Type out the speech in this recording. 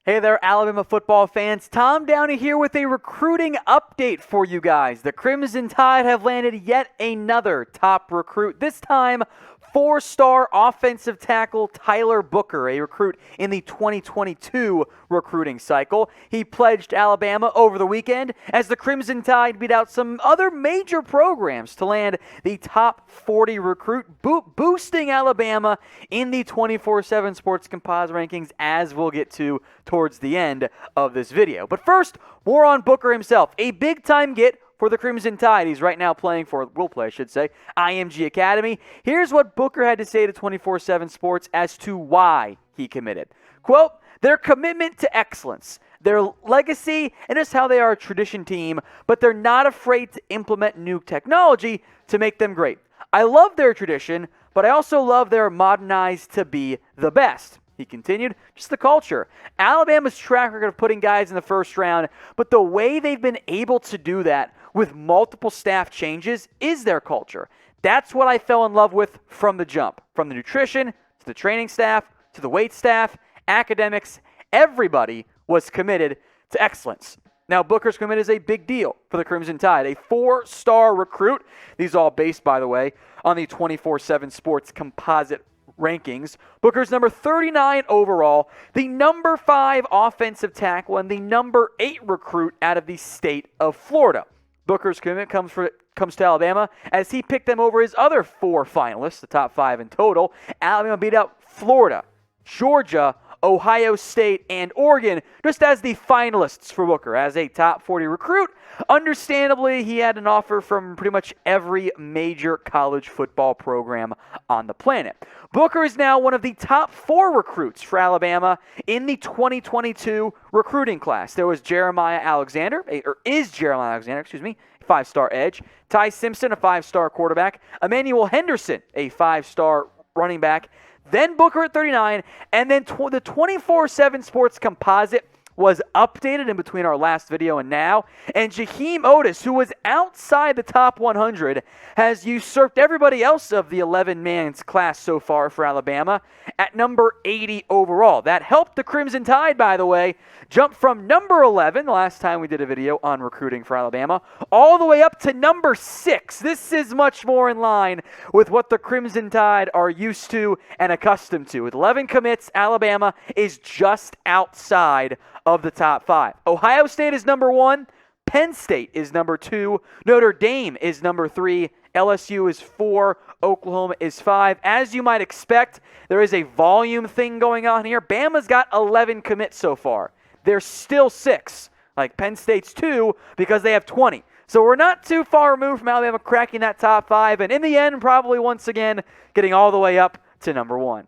Hey there, Alabama football fans. Tom Downey here with a recruiting update for you guys. The Crimson Tide have landed yet another top recruit, this time four-star offensive tackle Tyler Booker, a recruit in the 2022 recruiting cycle. He pledged Alabama over the weekend as the Crimson Tide beat out some other major programs to land the top 40 recruit, boosting Alabama in the 24/7 Sports Composite rankings, as we'll get to towards the end of this video. But first, more on Booker himself. A big-time get for the Crimson Tide. He's right now playing for, will play, I should say, IMG Academy. Here's what Booker had to say to 24/7 Sports as to why he committed. Quote, their commitment to excellence, their legacy, and just how they are a tradition team, but they're not afraid to implement new technology to make them great. I love their tradition, but I also love their modernized to be the best. He continued, just the culture. Alabama's track record of putting guys in the first round, but the way they've been able to do that with multiple staff changes is their culture. That's what I fell in love with from the jump. From the nutrition, to the training staff, to the weight staff, academics, everybody was committed to excellence. Now, Booker's commitment is a big deal for the Crimson Tide, a four-star recruit. These all based, by the way, on the 24/7 Sports Composite rankings. Booker's number 39 overall, the number 5 offensive tackle, and the number 8 recruit out of the state of Florida. Booker's commitment comes to Alabama as he picked them over his other 4 finalists, the top 5 in total. Alabama beat out Florida, Georgia, Ohio State, and Oregon just as the finalists for Booker as a top 40 recruit. Understandably, he had an offer from pretty much every major college football program on the planet. Booker is now one of the top 4 recruits for Alabama in the 2022 recruiting class. There was Jeremiah Alexander, 5-star edge. Ty Simpson, a 5-star quarterback. Emmanuel Henderson, a 5-star running back. Then Booker at 39, and then the 24/7 Sports Composite was updated in between our last video and now, and Jaheim Otis, who was outside the top 100, has usurped everybody else of the 11-man's class so far for Alabama at number 80 overall. That helped the Crimson Tide, by the way, jump from number 11, the last time we did a video on recruiting for Alabama, all the way up to number 6. This is much more in line with what the Crimson Tide are used to and accustomed to. With 11 commits, Alabama is just outside of the top 5. Ohio State is number 1. Penn State is number 2. Notre Dame is number 3. LSU is 4. Oklahoma is 5. As you might expect, there is a volume thing going on here. Bama's got 11 commits so far. There's still 6, like Penn State's 2, because they have 20. So we're not too far removed from Alabama cracking that top 5, and in the end, probably once again, getting all the way up to number 1.